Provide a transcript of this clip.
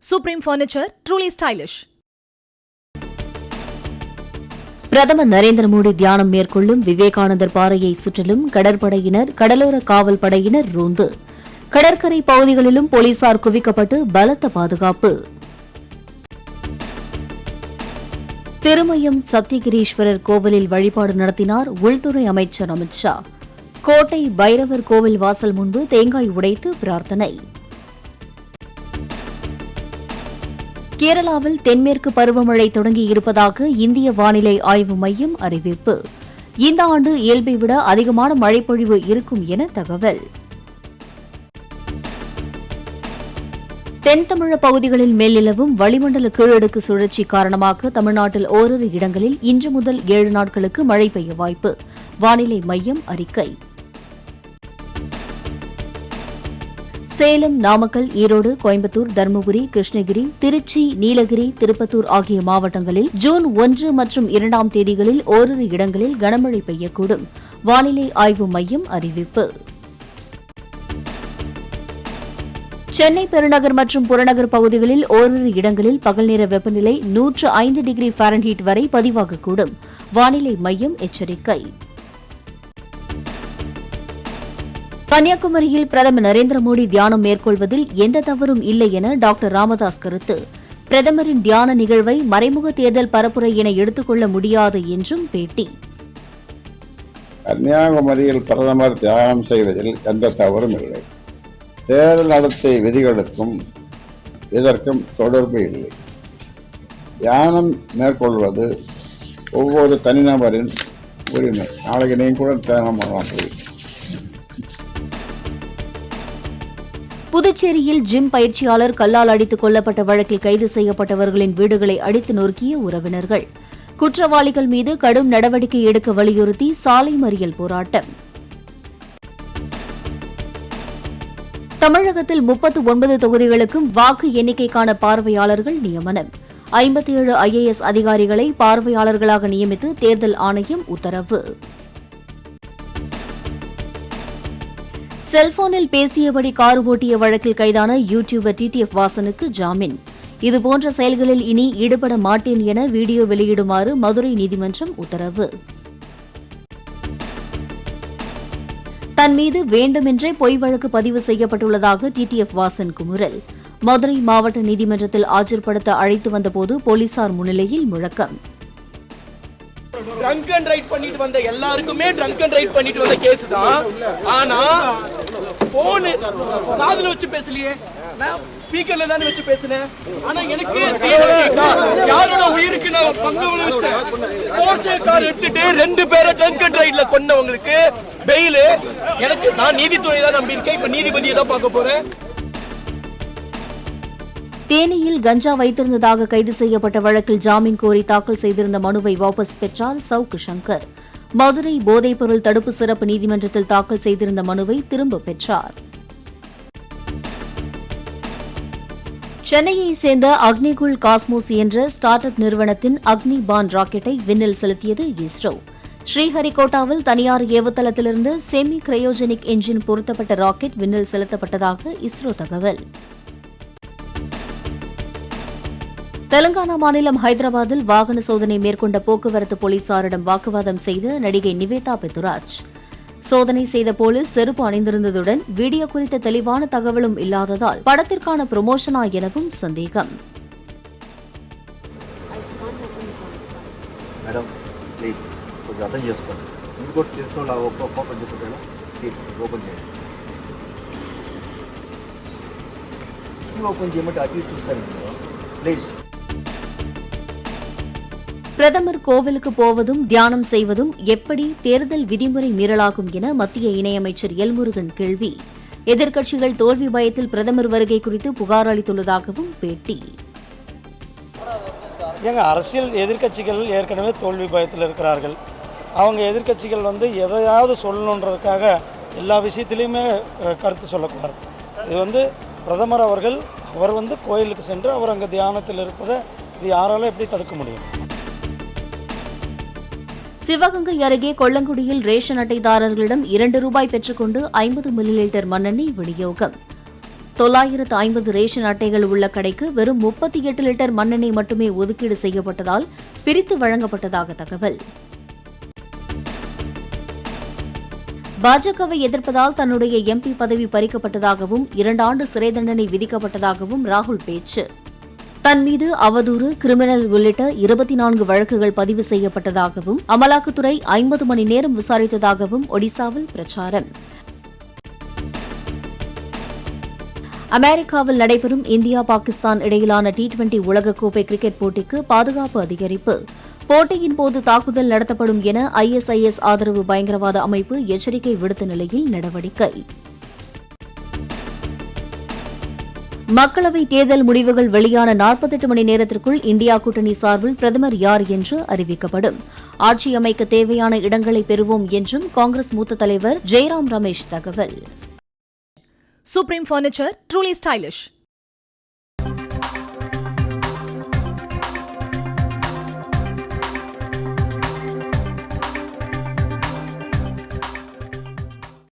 Supreme Furniture, truly stylish. பிரதமர் நரேந்திர மோடி தியானம் மேற்கொள்ளும் விவேகானந்தர் பாறையை சுற்றிலும் கடற்படையினர், கடலோர காவல் படையினர் ரோந்து. கடற்கரை பகுதிகளிலும் போலீசார் குவிக்கப்பட்டு பலத்த பாதுகாப்பு. திருமயம் சத்தியகிரீஸ்வரர் கோவிலில் வழிபாடு நடத்தினார் உள்துறை அமைச்சர் அமித் ஷா. கோட்டை பைரவர் கோவில் வாசல் முன்பு தேங்காய் உடைத்து பிரார்த்தனை. கேரளாவில் தென்மேற்கு பருவமழை தொடங்கியிருப்பதாக இந்திய வானிலை ஆய்வு மையம் அறிவிப்பு. இந்த ஆண்டு இயல்பை விட அதிகமான மழைப்பொழிவு இருக்கும் என தகவல். தென் தமிழக பகுதிகளில் மேல்நிலவும் வளிமண்டல கீழடுக்கு சுழற்சி காரணமாக தமிழ்நாட்டில் ஓரிரு இடங்களில் இன்று முதல் 7 நாட்களுக்கு மழை பெய்ய வாய்ப்பு. வானிலை மையம் அறிக்கை. சேலம், நாமக்கல், ஈரோடு, கோயம்புத்தூர், தருமபுரி, கிருஷ்ணகிரி, திருச்சி, நீலகிரி, திருப்பத்தூர் ஆகிய மாவட்டங்களில் ஜூன் 1 மற்றும் 2ஆம் தேதிகளில் ஓரிரு இடங்களில் கனமழை பெய்யக்கூடும். வானிலை ஆய்வு மையம் அறிவிப்பு. சென்னை பெருநகர் மற்றும் புறநகர் பகுதிகளில் ஓரிரு இடங்களில் பகல் நேர வெப்பநிலை 105 டிகிரி ஃபாரன்ஹீட் வரை பதிவாகக்கூடும். வானிலை மையம் எச்சரிக்கை. கன்னியாகுமரியில் பிரதமர் நரேந்திர மோடி தியானம் மேற்கொள்வதில் எந்த தவறும் இல்லை என டாக்டர் ராமதாஸ் கருத்து. பிரதமரின் தியான நிகழ்வை மறைமுக தேர்தல் பரப்புரை என எடுத்துக் கொள்ள முடியாது என்றும் பேட்டி. கன்னியாகுமரியில் பிரதமர் தியானம் செய்வதில் எந்த தவறும் இல்லை. தேர்தல் நடத்தை விதிகளுக்கும் இதற்கும் தொடர்பு இல்லை. தியானம் மேற்கொள்வது ஒவ்வொரு தனிநபரின் உரிமை. நாளைக்கு நீங்க கூட தியானம் பண்ணலாம். புதுச்சேரியில் ஜிம் பயிற்சியாளர் கல்லால் அடித்துக் கொல்லப்பட்ட வழக்கில் கைது செய்யப்பட்டவர்களின் வீடுகளை அடித்து நொறுக்கிய உறவினர்கள். குற்றவாளிகள் மீது கடும் நடவடிக்கை எடுக்க வலியுறுத்தி சாலை மறியல் போராட்டம். தமிழகத்தில் 39 தொகுதிகளுக்கும் வாக்கு எண்ணிக்கைக்கான பார்வையாளர்கள் நியமனம். 57 IAS அதிகாரிகளை பார்வையாளர்களாக நியமித்து தேர்தல் ஆணையம் உத்தரவு. செல்போனில் பேசியபடி கார் ஓட்டிய வழக்கில் கைதான யூடியூபர் TTF வாசனுக்கு ஜாமீன். இதுபோன்ற செயல்களில் இனி ஈடுபட மாட்டேன் என வீடியோ வெளியிடுமாறு மதுரை நீதிமன்றம் உத்தரவு. தன் மீது வேண்டுமென்றே பொய் வழக்கு பதிவு செய்யப்பட்டுள்ளதாக TTF வாசன் குமுறல். மதுரை மாவட்ட நீதிமன்றத்தில் ஆஜர்படுத்த அழைத்து வந்தபோது போலீசார் முன்னிலையில் முழக்கம். ட்ரங்க் அண்ட் ரைட் பண்ணிட்டு வந்த எல்லாருக்குமே ட்ரங்க் அண்ட் ரைட் பண்ணிட்டு வந்த கேஸ் தான். ஆனா போன் காதுல வச்சு பேசலையே, நான் ஸ்பீக்கர்ல தானே வச்சு பேசினேன். ஆனா எனக்கு யாரோட உயிருக்கு நான் பங்கு விளைவிச்சேன். போர்ச்சே கார் எடுத்துட்டு 2 பேரை ட்ரங்க் அண்ட் ரைட்ல கொண்டவங்களுக்கு பெயில். எனக்கு நான் நீதித்துறை தான் நம்பி இருக்கேன். இப்ப நீதிபதியை தான் பார்க்க போறேன். தேனியில் கஞ்சா வைத்திருந்ததாக கைது செய்யப்பட்ட வழக்கில் ஜாமீன் கோரி தாக்கல் செய்திருந்த மனுவை வாபஸ் பெற்றார் சவுக்கு சங்கர். மதுரை போதைப்பொருள் தடுப்பு சிறப்பு நீதிமன்றத்தில் தாக்கல் செய்திருந்த மனுவை திரும்பப் பெற்றார். சென்னையைச் சேர்ந்த அக்னிகுல் காஸ்மோஸ் என்ற ஸ்டார்ட் அப் நிறுவனத்தின் அக்னி பான் ராக்கெட்டை விண்ணில் செலுத்தியது இஸ்ரோ. ஸ்ரீஹரிகோட்டாவில் தனியார் ஏவுதளத்திலிருந்து செமி கிரையோஜெனிக் என்ஜின் பொருத்தப்பட்ட ராக்கெட் விண்ணில் செலுத்தப்பட்டதாக இஸ்ரோ தகவல். தெலங்கானா மாநிலம் ஹைதராபாத்தில் வாகன சோதனை மேற்கொண்ட போக்குவரத்து போலீசாரிடம் வாக்குவாதம் செய்த நடிகை நிவேதா பெத்துராஜ். சோதனை செய்த போலீஸ் செருப்பு அணிந்திருந்ததுடன் வீடியோ குறித்த தெளிவான தகவலும் இல்லாததால் படத்திற்கான ப்ரமோஷனா எனவும் சந்தேகம். பிரதமர் கோவிலுக்கு போவதும் தியானம் செய்வதும் எப்படி தேர்தல் விதிமுறை மீறலாகும் என மத்திய இணையமைச்சர் எல் முருகன் கேள்வி. எதிர்க்கட்சிகள் தோல்வி பயத்தில் பிரதமர் வருகை குறித்து புகார் அளித்துள்ளதாகவும் பேட்டி. அரசியல் எதிர்க்கட்சிகள் ஏற்கனவே தோல்வி பயத்தில் இருக்கிறார்கள். அவங்க எதிர்க்கட்சிகள் எதையாவது சொல்லணுன்றதுக்காக எல்லா விஷயத்திலையுமே கருத்து சொல்லக்கூடாது. இது பிரதமர் அவர் கோயிலுக்கு சென்று அவர் அங்கே தியானத்தில் இருப்பதை இது யாராலும் எப்படி தடுக்க முடியும்? சிவகங்கை அருகே கொல்லங்குடியில் ரேஷன் அட்டைதாரர்களிடம் 2 ரூபாய் பெற்றுக்கொண்டு 50 மில்லி லிட்டர் மண்ணெண்ணெய் விநியோகம். 950 ரேஷன் அட்டைகள் உள்ள கடைக்கு வெறும் 38 லிட்டர் மண்ணெண்ணெய் மட்டுமே ஒதுக்கீடு செய்யப்பட்டதால் பிரித்து வழங்கப்பட்டதாக தகவல். பாஜகவை எதிர்ப்பதால் தன்னுடைய எம்பி பதவி பறிக்கப்பட்டதாகவும் 2 ஆண்டு சிறை தண்டனை விதிக்கப்பட்டதாகவும் ராகுல் பேச்சு. தன் மீது அவதூறு, கிரிமினல் உள்ளிட்ட 24 வழக்குகள் பதிவு செய்யப்பட்டதாகவும் அமலாக்கத்துறை 50 மணி நேரம் விசாரித்ததாகவும் ஒடிசாவில் பிரச்சாரம். அமெரிக்காவில் நடைபெறும் இந்தியா பாகிஸ்தான் இடையிலான T20 உலகக்கோப்பை கிரிக்கெட் போட்டிக்கு பாதுகாப்பு அதிகரிப்பு. போட்டியின் போது தாக்குதல் நடத்தப்படும் என ISIS ஆதரவு பயங்கரவாத அமைப்பு எச்சரிக்கை விடுத்த நிலையில் நடவடிக்கை. மக்களவைத் தேர்தல் முடிவுகள் வெளியான 48 மணி நேரத்திற்குள் இந்தியா கூட்டணி சார்பில் பிரதமர் யார் என்று அறிவிக்கப்படும். ஆட்சி அமைக்க தேவையான இடங்களை பெறுவோம் என்றும் காங்கிரஸ் மூத்த தலைவர் ஜெய்ராம் ரமேஷ் தகவல். Supreme Furniture, truly stylish.